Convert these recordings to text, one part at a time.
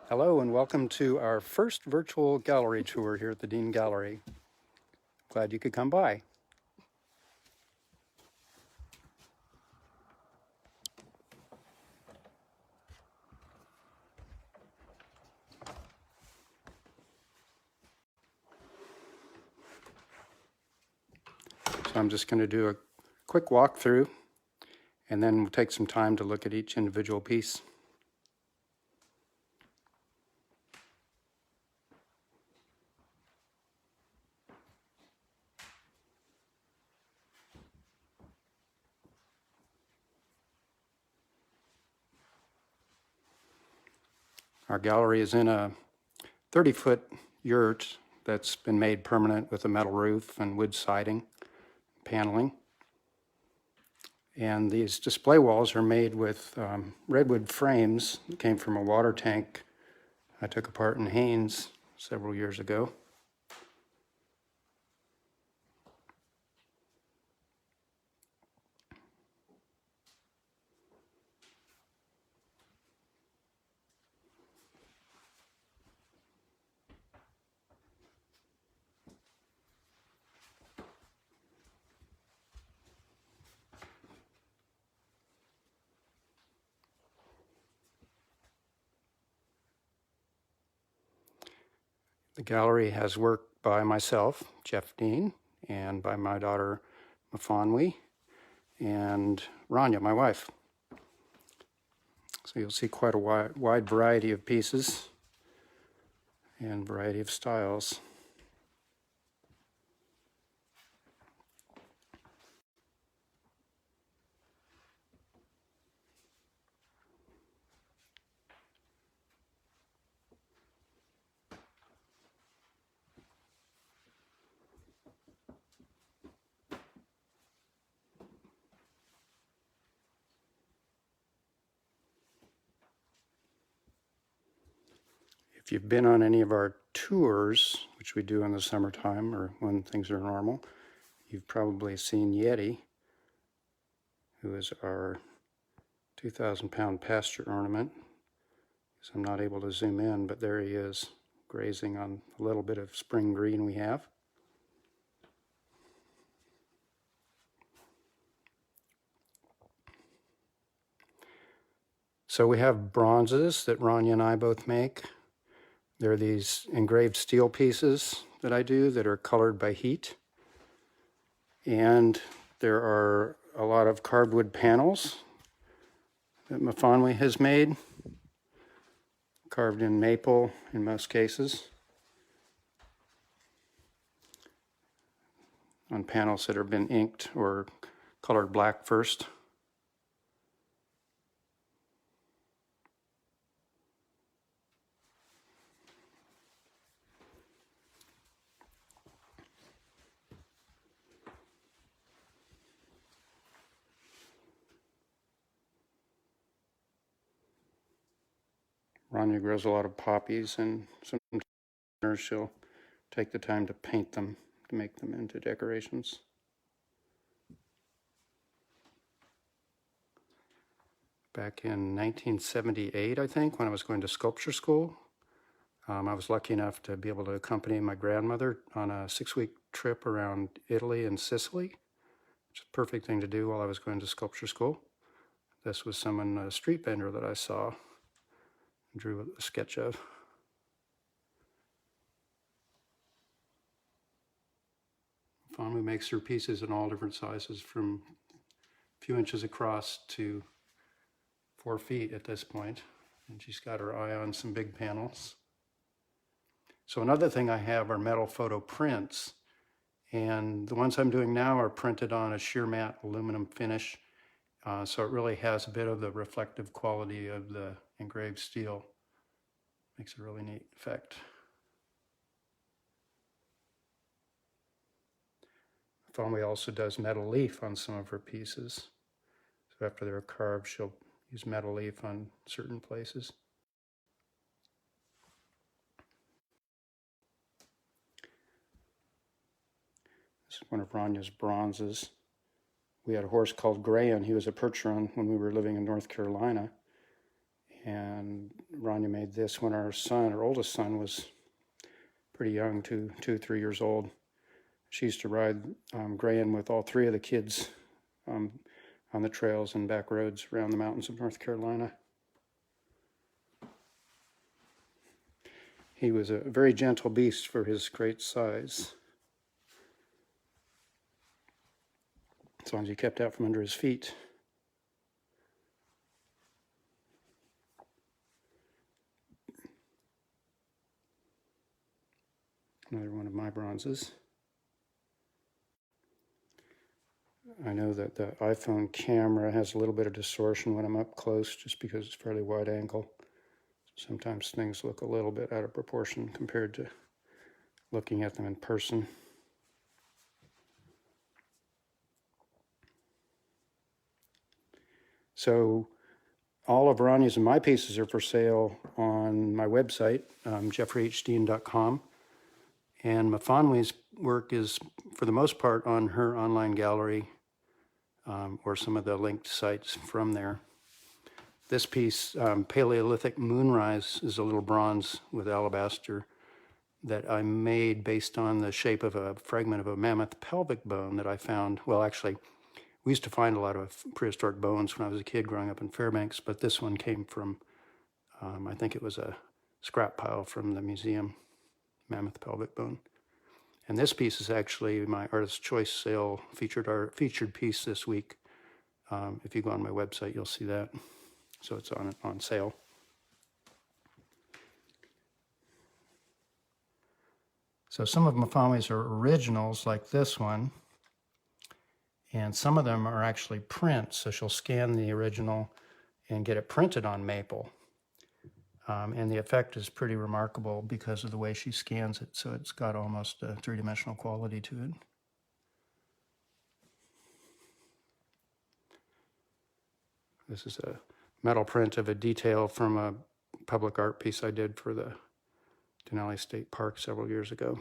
Hello and welcome to our first virtual gallery tour here at the Dean Gallery. Glad you could come by. So I'm just going to do a quick walkthrough and then we'll take some time to look at each individual piece. Our gallery is in a 30-foot yurt that's been made permanent with a metal roof and wood siding, paneling. And these display walls are made with redwood frames that came from a water tank I took apart in Haynes several years ago. The gallery has work by myself, Jeff Dean, and by my daughter, Mafonwi, and Rania, my wife. So you'll see quite a wide variety of pieces and variety of styles. If you've been on any of our tours, which we do in the summertime or when things are normal, you've probably seen Yeti, who is our 2,000-pound pasture ornament. So I'm not able to zoom in, but there he is, grazing on a little bit of spring green we have. So we have bronzes that Rania and I both make. There are these engraved steel pieces that I do that are colored by heat. And there are a lot of carved wood panels that Mafonwi has made, carved in maple in most cases, on panels that have been inked or colored black first. Rania grows a lot of poppies, and sometimes she'll take the time to paint them to make them into decorations. Back in 1978, I think, when I was going to sculpture school, I was lucky enough to be able to accompany my grandmother on a 6-week trip around Italy and Sicily, which is a perfect thing to do while I was going to sculpture school. This was a street vendor that I saw and drew a sketch of. Famu makes her pieces in all different sizes, from a few inches across to 4 feet at this point. And she's got her eye on some big panels. So another thing I have are metal photo prints. And the ones I'm doing now are printed on a sheer matte aluminum finish. So it really has a bit of the reflective quality of the engraved steel. Makes a really neat effect. Famu also does metal leaf on some of her pieces. So after they're carved, she'll use metal leaf on certain places. This is one of Rania's bronzes. We had a horse called Gray, and he was a percheron when we were living in North Carolina. And Rania made this when our oldest son, was pretty young, 3 years old. She used to ride graying with all three of the kids on the trails and back roads around the mountains of North Carolina. He was a very gentle beast for his great size, as long as you kept out from under his feet. Another one of my bronzes. I know that the iPhone camera has a little bit of distortion when I'm up close, just because it's fairly wide angle. Sometimes things look a little bit out of proportion compared to looking at them in person. So all of Rania's and my pieces are for sale on my website, jeffreyhdeen.com. And Mafanwe's work is, for the most part, on her online gallery, or some of the linked sites from there. This piece, Paleolithic Moonrise, is a little bronze with alabaster that I made based on the shape of a fragment of a mammoth pelvic bone that I found. Well, actually, we used to find a lot of prehistoric bones when I was a kid growing up in Fairbanks, but this one came from, I think it was a scrap pile from the museum, mammoth pelvic bone. And this piece is actually my Artist's Choice sale featured piece this week. If you go on my website, you'll see that. So it's on sale. So some of Mafanwe's are originals, like this one. And some of them are actually prints. So she'll scan the original and get it printed on maple. And the effect is pretty remarkable because of the way she scans it. So it's got almost a three-dimensional quality to it. This is a metal print of a detail from a public art piece I did for the Denali State Park several years ago.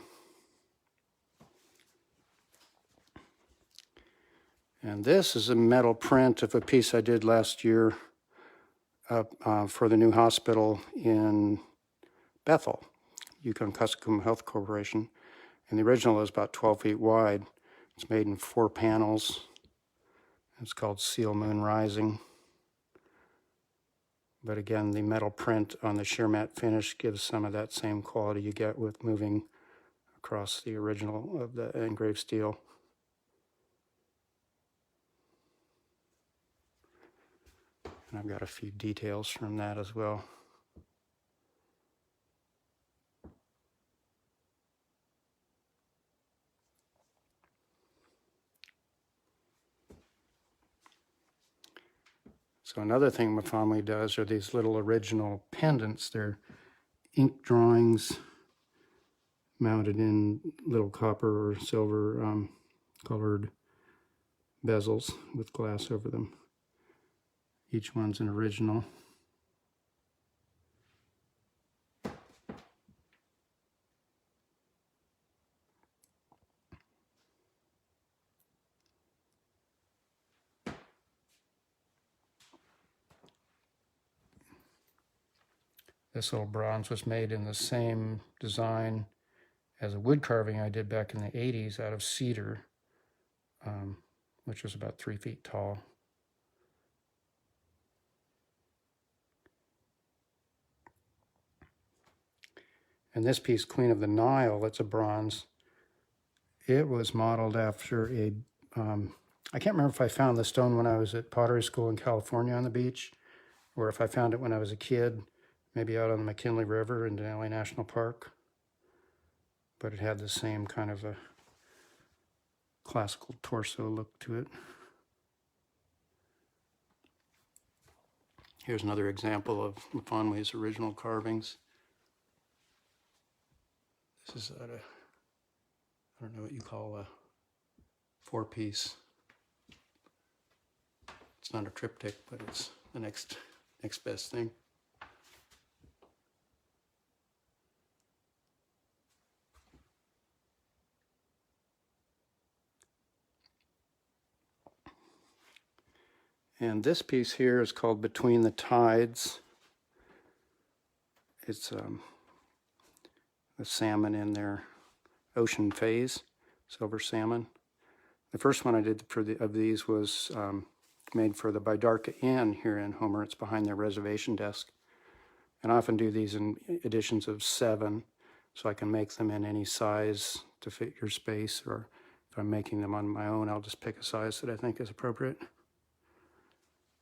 And this is a metal print of a piece I did last year for the new hospital in Bethel, Yukon-Kuskokwim Health Corporation. And the original is about 12 feet wide. It's made in 4 panels. It's called Seal Moon Rising. But again, the metal print on the sheer matte finish gives some of that same quality you get with moving across the original of the engraved steel. And I've got a few details from that as well. So another thing Mafanwe does are these little original pendants. They're ink drawings mounted in little copper or silver colored bezels with glass over them. Each one's an original. This little bronze was made in the same design as a wood carving I did back in the 80s out of cedar, which was about 3 feet tall. And this piece, Queen of the Nile, it's a bronze. It was modeled after a, I can't remember if I found the stone when I was at pottery school in California on the beach, or if I found it when I was a kid, maybe out on the McKinley River in Denali National Park. But it had the same kind of a classical torso look to it. Here's another example of Mafanwe's original carvings. This is I don't know what you call a 4-piece. It's not a triptych, but it's the next best thing. And this piece here is called Between the Tides. It's the salmon in their ocean phase, silver salmon. The first one I did of these was made for the Bidarka Inn here in Homer. It's behind their reservation desk. And I often do these in editions of 7, so I can make them in any size to fit your space, or if I'm making them on my own, I'll just pick a size that I think is appropriate.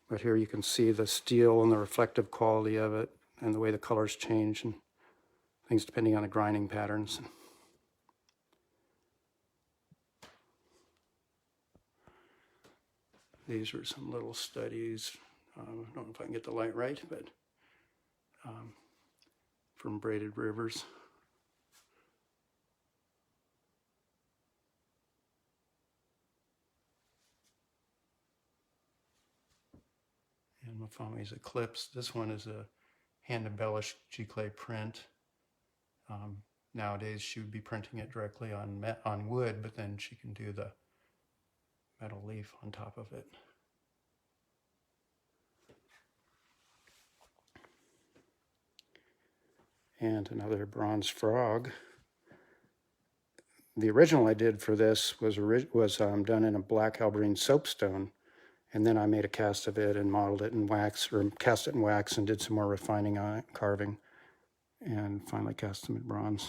But here you can see the steel and the reflective quality of it and the way the colors change and things depending on the grinding patterns. These are some little studies. I don't know if I can get the light right, but from braided rivers. And Mafami's Eclipse. This one is a hand-embellished giclée print. Nowadays she would be printing it directly on wood, but then she can do the metal leaf on top of it. And another bronze frog. The original I did for this was done in a black Alberine soapstone, and then I made a cast of it and modeled it in wax, or cast it in wax and did some more refining on it, carving, and finally cast them in bronze.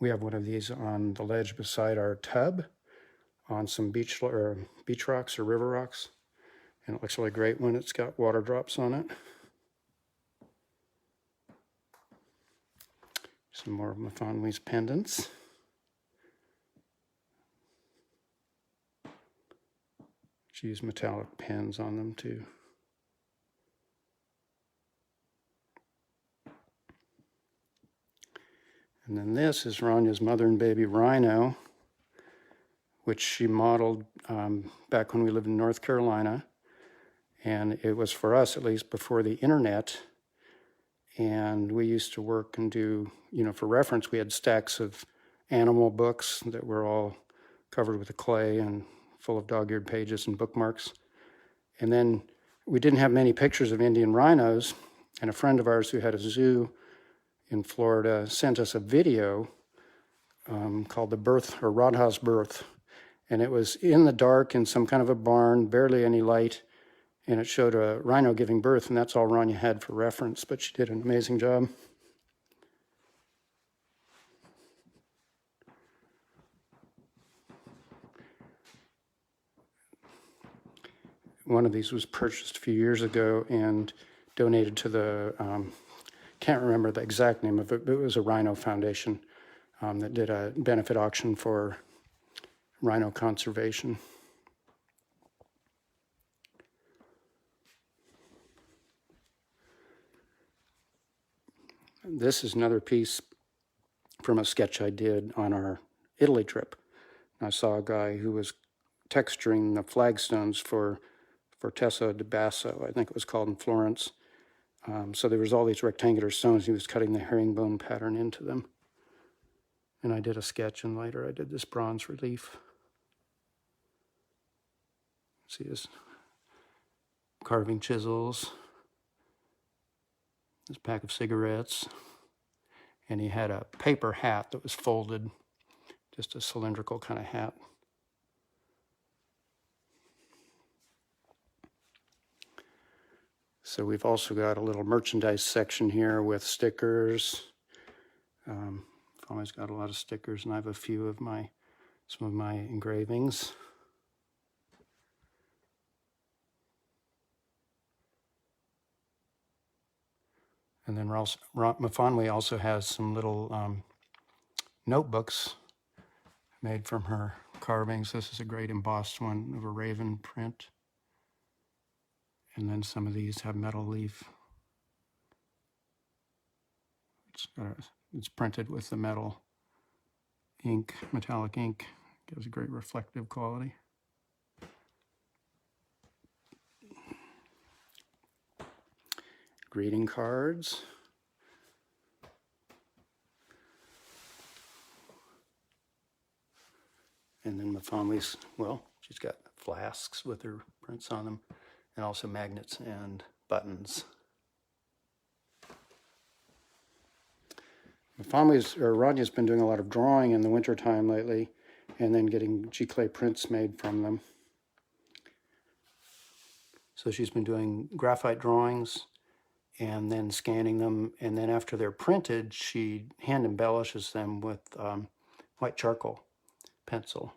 We have one of these on the ledge beside our tub on some beach rocks or river rocks, and it looks really great when it's got water drops on it. Some more of Mafami's pendants. She used metallic pins on them too. And then this is Ranya's mother and baby rhino, which she modeled back when we lived in North Carolina. And it was, for us at least, before the internet. And we used to work and do, for reference, we had stacks of animal books that were all covered with clay and full of dog-eared pages and bookmarks. And then we didn't have many pictures of Indian rhinos, and a friend of ours who had a zoo in Florida sent us a video called The Birth, or Rodha's Birth. And it was in the dark in some kind of a barn, barely any light, and it showed a rhino giving birth, and that's all Ranya had for reference, but she did an amazing job. One of these was purchased a few years ago and donated to the, can't remember the exact name of it, but it was a rhino foundation that did a benefit auction for rhino conservation. This is another piece from a sketch I did on our Italy trip. I saw a guy who was texturing the flagstones for Tessa di Basso, I think it was called, in Florence. So there was all these rectangular stones. He was cutting the herringbone pattern into them. And I did a sketch, and later I did this bronze relief. See his carving chisels, his pack of cigarettes, and he had a paper hat that was folded, just a cylindrical kind of hat. So we've also got a little merchandise section here with stickers. I've always got a lot of stickers, and I have a few of some of my engravings. And then Mafami also has some little notebooks made from her carvings. This is a great embossed one of a raven print. And then some of these have metal leaf. It's printed with the metal ink, metallic ink. Gives a great reflective quality. Greeting cards. And then Mafami's, well, she's got flasks with her prints on them, and also magnets and buttons. Rania's been doing a lot of drawing in the wintertime lately, and then getting giclée prints made from them. So she's been doing graphite drawings and then scanning them, and then after they're printed, she hand embellishes them with white charcoal pencil.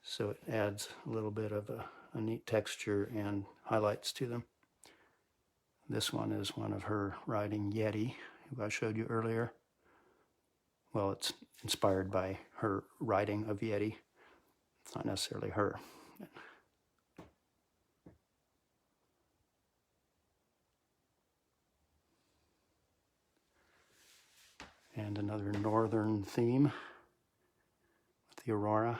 So it adds a little bit of a neat texture and highlights to them. This one is one of her riding Yeti, who I showed you earlier. Well, it's inspired by her riding of Yeti. It's not necessarily her. And another northern theme with the aurora.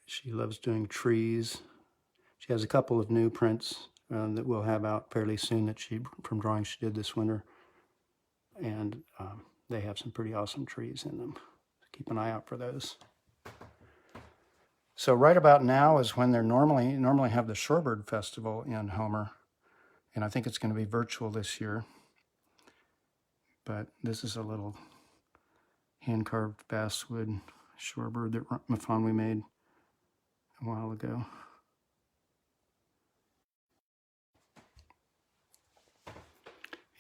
She loves doing trees. She has a couple of new prints that we'll have out fairly soon that from drawings she did this winter. And they have some pretty awesome trees in them. Keep an eye out for those. So right about now is when they're normally have the Shorebird Festival in Homer. And I think it's going to be virtual this year. But this is a little hand-carved basswood shorebird that Mafanwi made a while ago.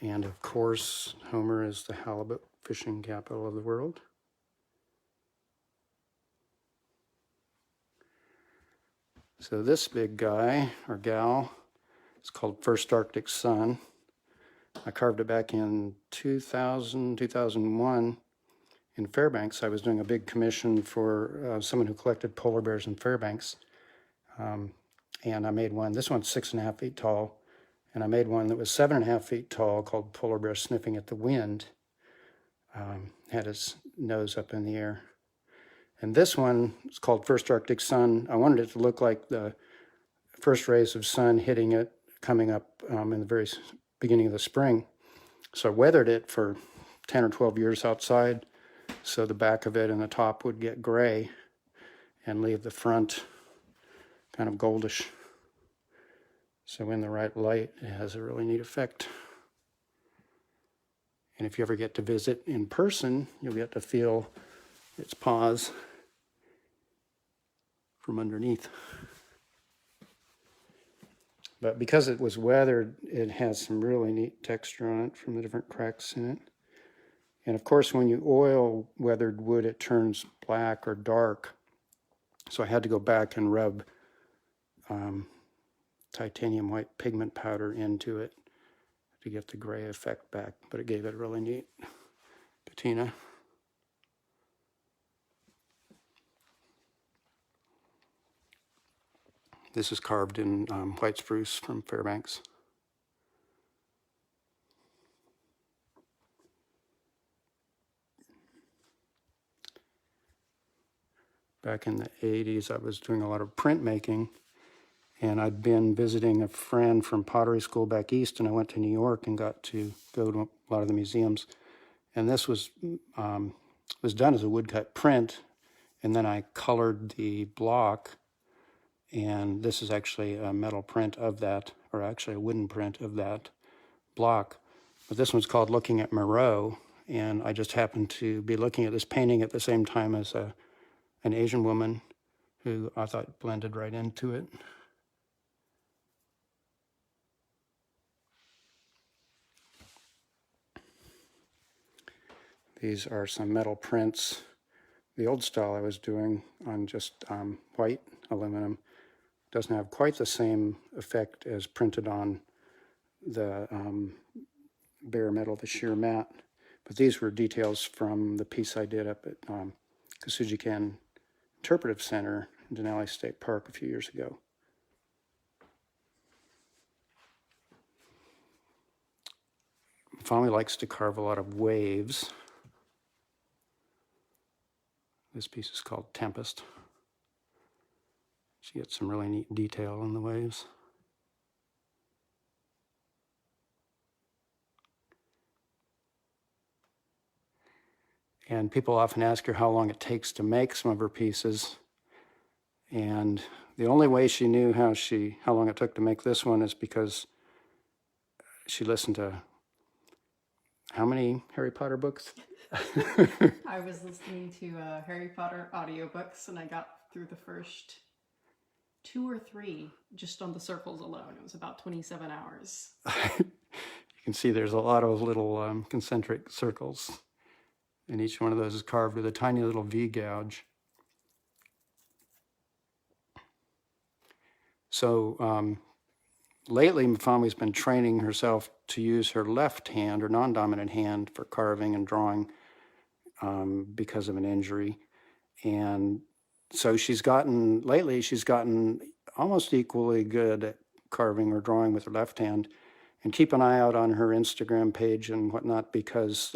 And of course, Homer is the halibut fishing capital of the world. So this big guy, or gal, is called First Arctic Sun. I carved it back in 2001 in Fairbanks. I was doing a big commission for someone who collected polar bears in Fairbanks. And I made one. This one's 6.5 feet tall. And I made one that was 7.5 feet tall called Polar Bear Sniffing at the Wind. Had his nose up in the air. And this one is called First Arctic Sun. I wanted it to look like the first rays of sun hitting it, coming up in the very beginning of the spring. So I weathered it for 10 or 12 years outside, so the back of it and the top would get gray and leave the front kind of goldish. So in the right light, it has a really neat effect. And if you ever get to visit in person, you'll get to feel its paws from underneath. But because it was weathered, it has some really neat texture on it from the different cracks in it. And of course, when you oil weathered wood, it turns black or dark. So I had to go back and rub titanium white pigment powder into it to get the gray effect back, but it gave it a really neat patina. This is carved in white spruce from Fairbanks. Back in the 80s, I was doing a lot of printmaking, and I'd been visiting a friend from pottery school back east, and I went to New York and got to go to a lot of the museums. And this was done as a woodcut print, and then I colored the block, and this is actually a metal print of that, or actually a wooden print of that block. But this one's called Looking at Moreau, and I just happened to be looking at this painting at the same time as an Asian woman who I thought blended right into it. These are some metal prints. The old style I was doing on just white aluminum doesn't have quite the same effect as printed on the bare metal, the sheer mat. But these were details from the piece I did up at Kosugi Interpretive Center in Denali State Park a few years ago. Family likes to carve a lot of waves. This piece is called Tempest. She gets some really neat detail in the waves. And people often ask her how long it takes to make some of her pieces. And the only way she knew how long it took to make this one is because she listened to how many Harry Potter books? I was listening to Harry Potter audiobooks, and I got through the first 2 or 3 just on the circles alone. It was about 27 hours. You can see there's a lot of little concentric circles, and each one of those is carved with a tiny little V gouge. So lately, Mfami's been training herself to use her left hand, or non-dominant hand, for carving and drawing because of an injury. And so lately she's gotten almost equally good at carving or drawing with her left hand. And keep an eye out on her Instagram page and whatnot, because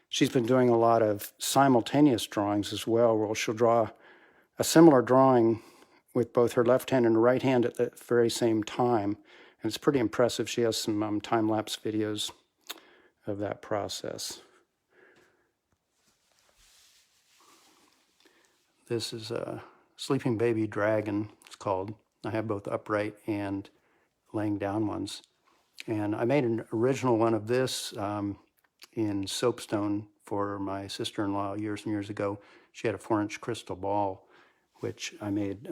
she's been doing a lot of simultaneous drawings as well, where she'll draw a similar drawing with both her left hand and her right hand at the very same time. And it's pretty impressive. She has some time-lapse videos of that process. This is a sleeping baby dragon, it's called. I have both upright and laying down ones. And I made an original one of this in soapstone for my sister-in-law years and years ago. She had a 4-inch crystal ball, which I made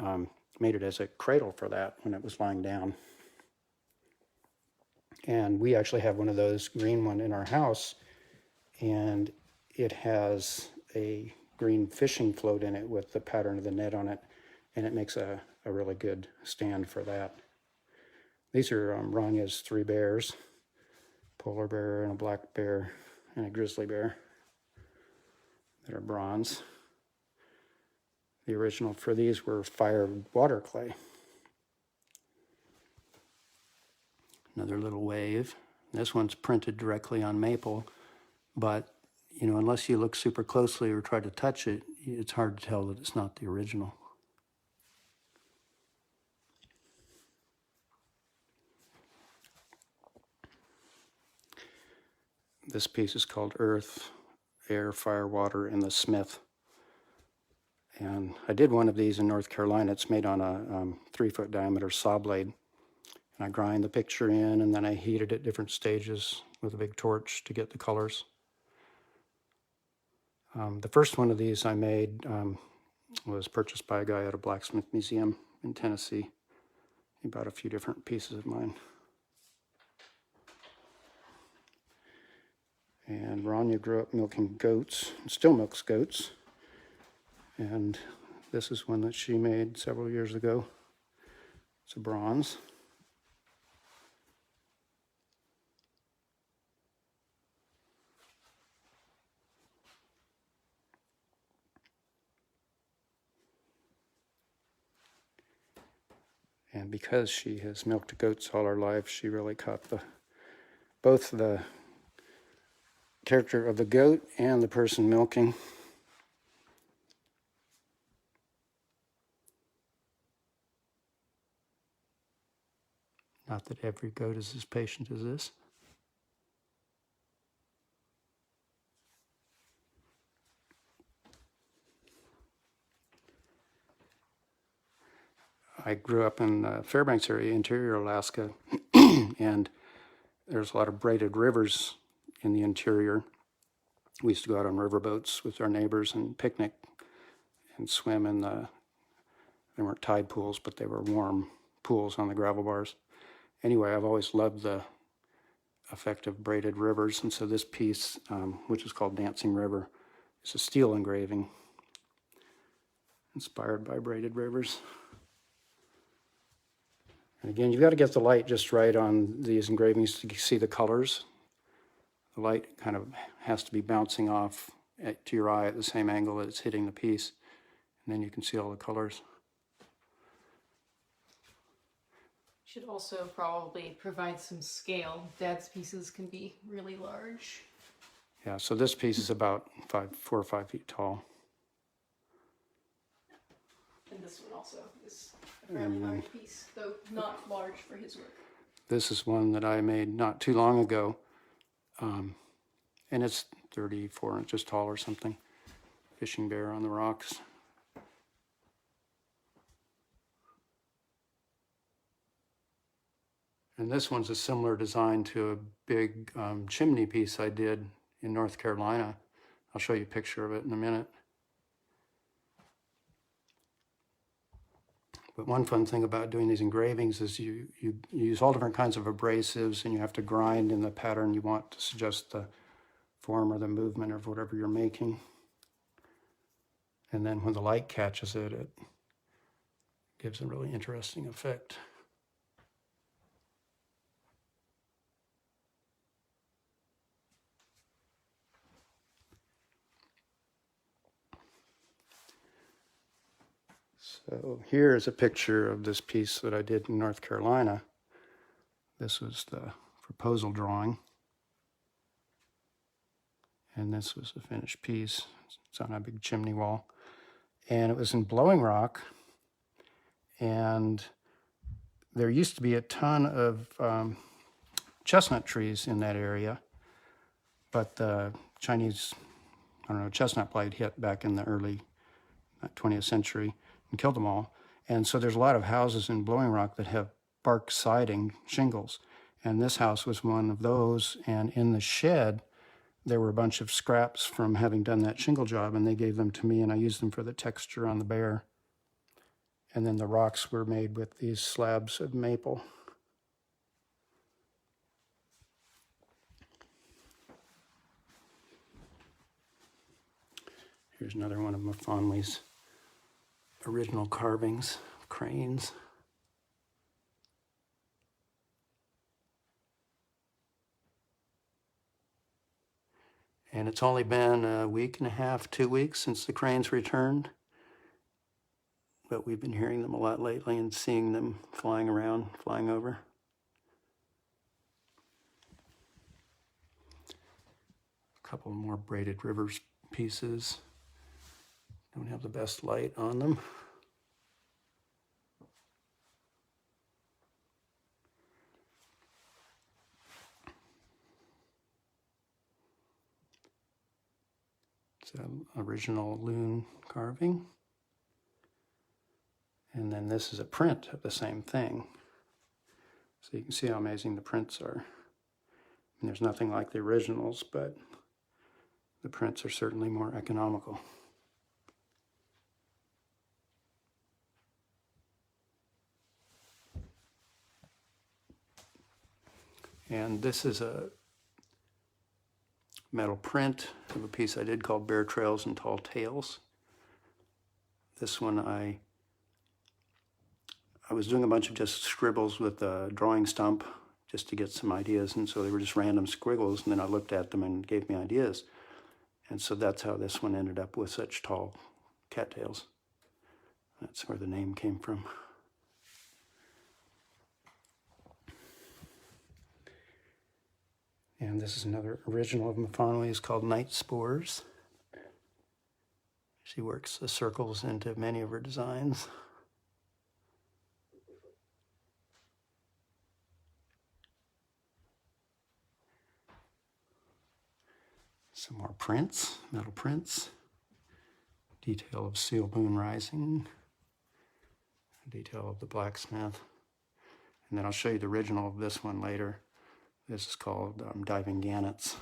it as a cradle for that when it was lying down. And we actually have one of those green one in our house, and it has a green fishing float in it with the pattern of the net on it, and it makes a really good stand for that. These are Ranya's 3 bears, polar bear and a black bear and a grizzly bear that are bronze. The original for these were fired water clay. Another little wave. This one's printed directly on maple, but unless you look super closely or try to touch it, it's hard to tell that it's not the original. This piece is called Earth, Air, Fire, Water, and the Smith. And I did one of these in North Carolina. It's made on a 3-foot diameter saw blade. And I grind the picture in, and then I heat it at different stages with a big torch to get the colors. The first one of these I made was purchased by a guy at a blacksmith museum in Tennessee. He bought a few different pieces of mine. And Rania grew up milking goats, and still milks goats. And this is one that she made several years ago. It's a bronze. And because she has milked goats all her life, she really caught both the character of the goat and the person milking. Not that every goat is as patient as this. I grew up in the Fairbanks area, interior Alaska, and there's a lot of braided rivers in the interior. We used to go out on riverboats with our neighbors and picnic and swim in they weren't tide pools, but they were warm pools on the gravel bars. Anyway, I've always loved the effect of braided rivers, and so this piece, which is called Dancing River, is a steel engraving inspired by braided rivers. And again, you've got to get the light just right on these engravings to see the colors. The light kind of has to be bouncing off to your eye at the same angle that it's hitting the piece, and then you can see all the colors. Should also probably provide some scale. Dad's pieces can be really large. Yeah, so this piece is about 4 or 5 feet tall. And this one also is a fairly large piece, though not large for his work. This is one that I made not too long ago. And it's 34 inches tall or something. Fishing bear on the rocks. And this one's a similar design to a big chimney piece I did in North Carolina. I'll show you a picture of it in a minute. But one fun thing about doing these engravings is you use all different kinds of abrasives, and you have to grind in the pattern you want to suggest the form or the movement of whatever you're making. And then when the light catches it, it gives a really interesting effect. So here is a picture of this piece that I did in North Carolina. This was the proposal drawing. And this was the finished piece. It's on a big chimney wall. And it was in Blowing Rock. And there used to be a ton of chestnut trees in that area. But the Chinese, chestnut blight hit back in the early 20th century and killed them all. And so there's a lot of houses in Blowing Rock that have bark siding shingles. And this house was one of those. And in the shed, there were a bunch of scraps from having done that shingle job, and they gave them to me, and I used them for the texture on the bear. And then the rocks were made with these slabs of maple. Here's another one of Mafonley's original carvings, cranes. And it's only been a week and a half, 2 weeks since the cranes returned. But we've been hearing them a lot lately and seeing them flying around, flying over. A couple more braided rivers pieces. Don't have the best light on them. It's an original loon carving. And then this is a print of the same thing. So you can see how amazing the prints are. And there's nothing like the originals, but the prints are certainly more economical. And this is a metal print of a piece I did called Bear Trails and Tall Tales. This one I was doing a bunch of just scribbles with a drawing stump just to get some ideas, and so they were just random squiggles, and then I looked at them and gave me ideas. And so that's how this one ended up with such tall cattails. That's where the name came from. And this is another original of Mafonley's called Night Spores. She works the circles into many of her designs. Some more prints, metal prints. Detail of Seal Moon Rising. Detail of the blacksmith. And then I'll show you the original of this one later. This is called Diving Gannets.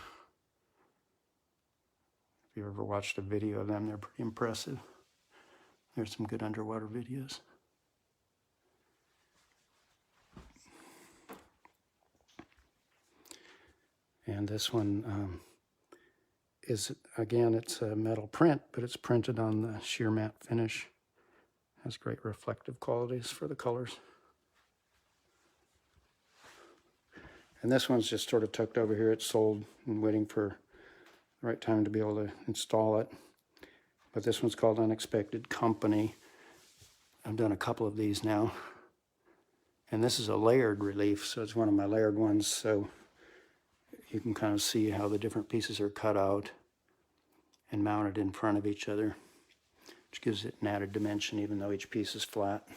If you ever watched a video of them, they're pretty impressive. There's some good underwater videos. And this one is, again, it's a metal print, but it's printed on the sheer matte finish. Has great reflective qualities for the colors. And this one's just sort of tucked over here. It's sold and waiting for the right time to be able to install it. But this one's called Unexpected Company. I've done a couple of these now. And this is a layered relief, so it's one of my layered ones. So you can kind of see how the different pieces are cut out and mounted in front of each other, which gives it an added dimension even though each piece is flat.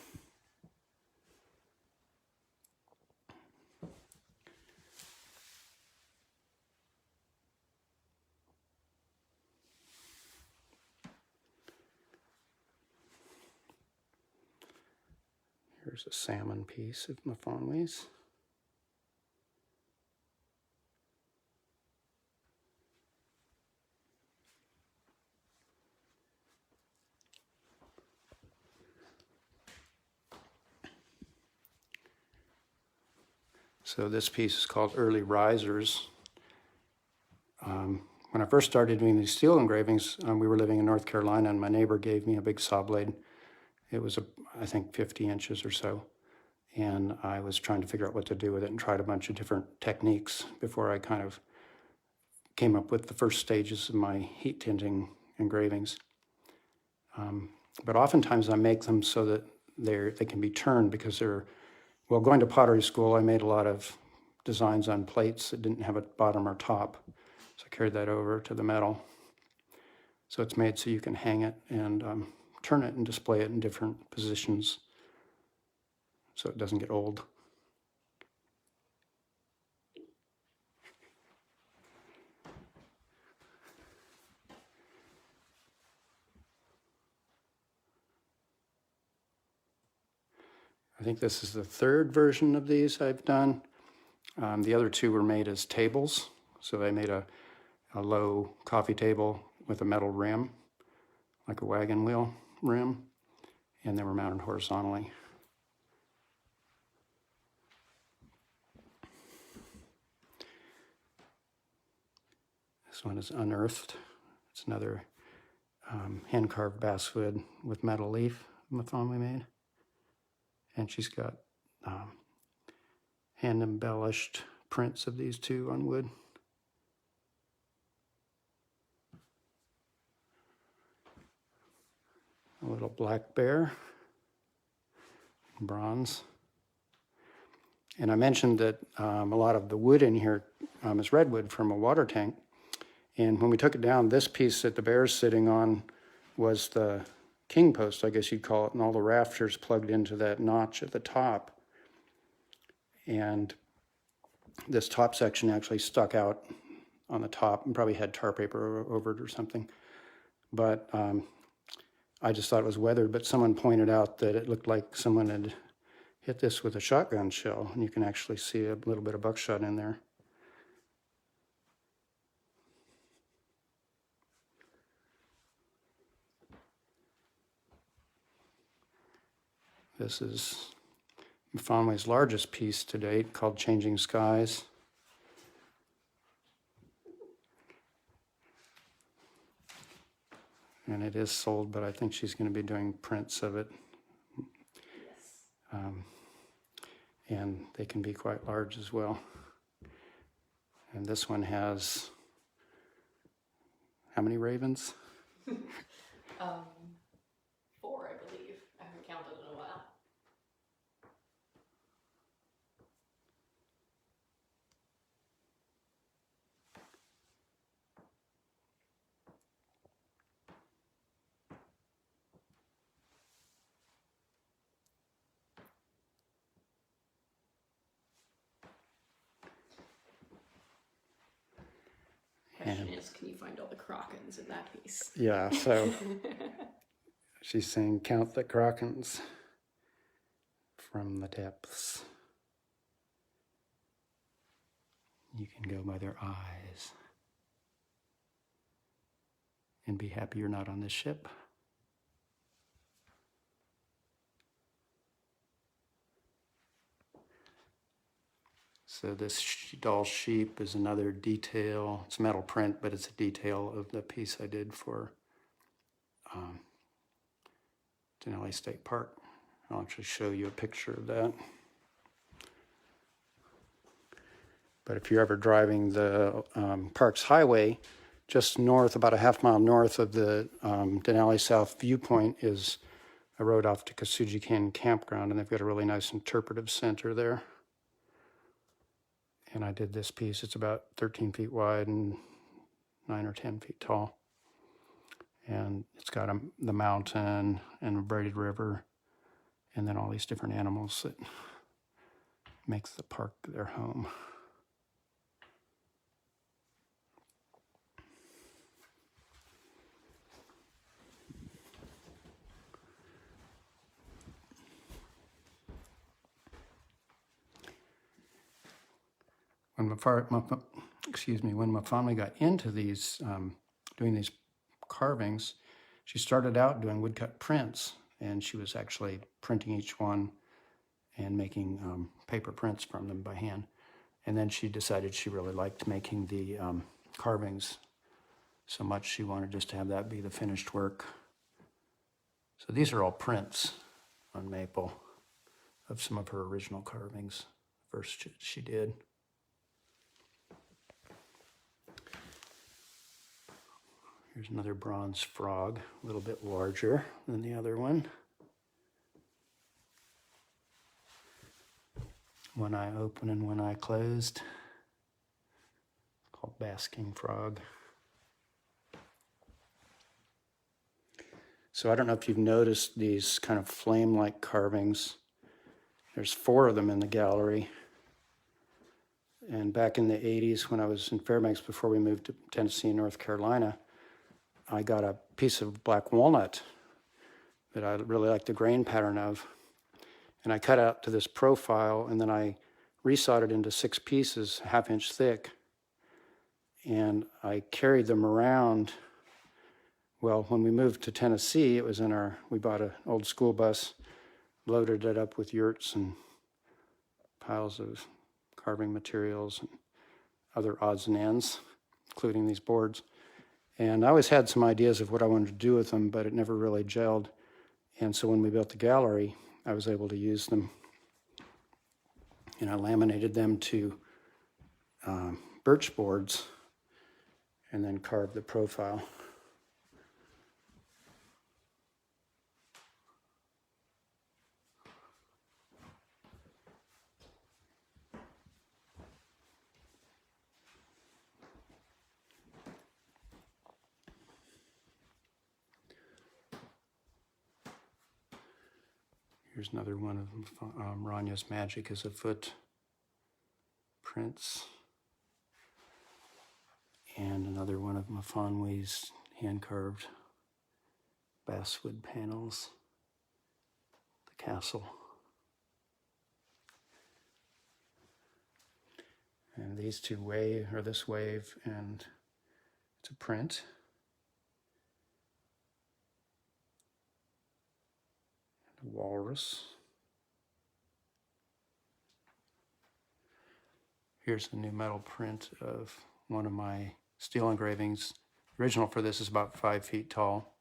Here's a salmon piece of Mafonley's. So this piece is called Early Risers. When I first started doing these steel engravings, we were living in North Carolina, and my neighbor gave me a big saw blade. It was, I think, 50 inches or so. And I was trying to figure out what to do with it and tried a bunch of different techniques before I kind of came up with the first stages of my heat tinting engravings. But oftentimes I make them so that they can be turned because they're, well, going to pottery school, I made a lot of designs on plates that didn't have a bottom or top. So I carried that over to the metal. So it's made so you can hang it and turn it and display it in different positions so it doesn't get old. I think this is the third version of these I've done. The other two were made as tables. So I made a low coffee table with a metal rim, like a wagon wheel rim, and they were mounted horizontally. This one is Unearthed. It's another hand-carved basswood with metal leaf Mafonley made. And she's got hand-embellished prints of these two on wood. A little black bear, bronze. And I mentioned that a lot of the wood in here is redwood from a water tank. And when we took it down, this piece that the bear's sitting on was the king post, I guess you'd call it, and all the rafters plugged into that notch at the top. And this top section actually stuck out on the top and probably had tar paper over it or something. But I just thought it was weathered, but someone pointed out that it looked like someone had hit this with a shotgun shell, and you can actually see a little bit of buckshot in there. This is Mafonley's largest piece to date, called Changing Skies. And it is sold, but I think she's going to be doing prints of it. Yes. And they can be quite large as well. And this one has, how many ravens? 4, I believe. I haven't counted in a while. Question is, can you find all the Krakens in that piece? Yeah, so she's saying, count the Krakens from the depths. You can go by their eyes and be happy you're not on this ship. So this doll sheep is another detail. It's metal print, but it's a detail of the piece I did for Denali State Park. I'll actually show you a picture of that. But if you're ever driving the Parks Highway, just north, about a half mile north of the Denali South viewpoint is a road off to Kosugi Campground, and they've got a really nice interpretive center there. And I did this piece. It's about 13 feet wide and 9 or 10 feet tall. And it's got the mountain and a braided river, and then all these different animals that makes the park their home. when when my family got into these, doing these carvings, she started out doing woodcut prints, and she was actually printing each one and making paper prints from them by hand. And then she decided she really liked making the carvings so much she wanted just to have that be the finished work. So these are all prints on maple of some of her original carvings, first she did. Here's another bronze frog, a little bit larger than the other one. One eye open and one eye closed. Called basking frog. So I don't know if you've noticed these kind of flame-like carvings. There's 4 of them in the gallery. And back in the 80s, when I was in Fairbanks before we moved to Tennessee and North Carolina, I got a piece of black walnut that I really liked the grain pattern of. And I cut out to this profile, and then I resawed it into 6 pieces, 1/2 inch thick. And I carried them around. Well, when we moved to Tennessee, it was we bought an old school bus, loaded it up with yurts and piles of carving materials and other odds and ends, including these boards. And I always had some ideas of what I wanted to do with them, but it never really gelled. And so when we built the gallery, I was able to use them. And I laminated them to birch boards and then carved the profile. Here's another one of Ranya's Magic is a foot prints. And another one of Mafanwe's hand-carved basswood panels. The castle. And these 2 this wave, and it's a print. And a walrus. Here's the new metal print of one of my steel engravings. The original for this is about 5 feet tall.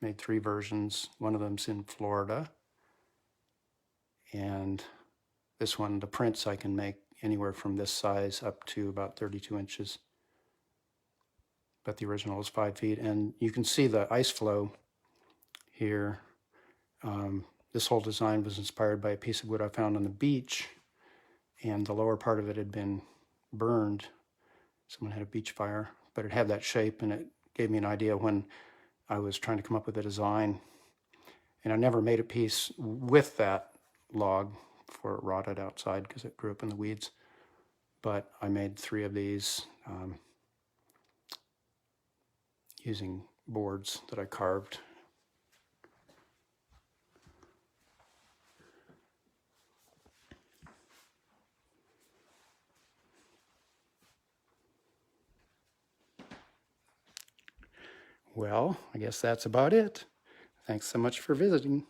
Made 3 versions. One of them's in Florida. And this one, the prints I can make anywhere from this size up to about 32 inches. But the original is 5 feet. And you can see the ice flow here. This whole design was inspired by a piece of wood I found on the beach. And the lower part of it had been burned. Someone had a beach fire, but it had that shape, and it gave me an idea when I was trying to come up with a design. And I never made a piece with that log before it rotted outside because it grew up in the weeds. But I made 3 of these using boards that I carved. Well, I guess that's about it. Thanks so much for visiting.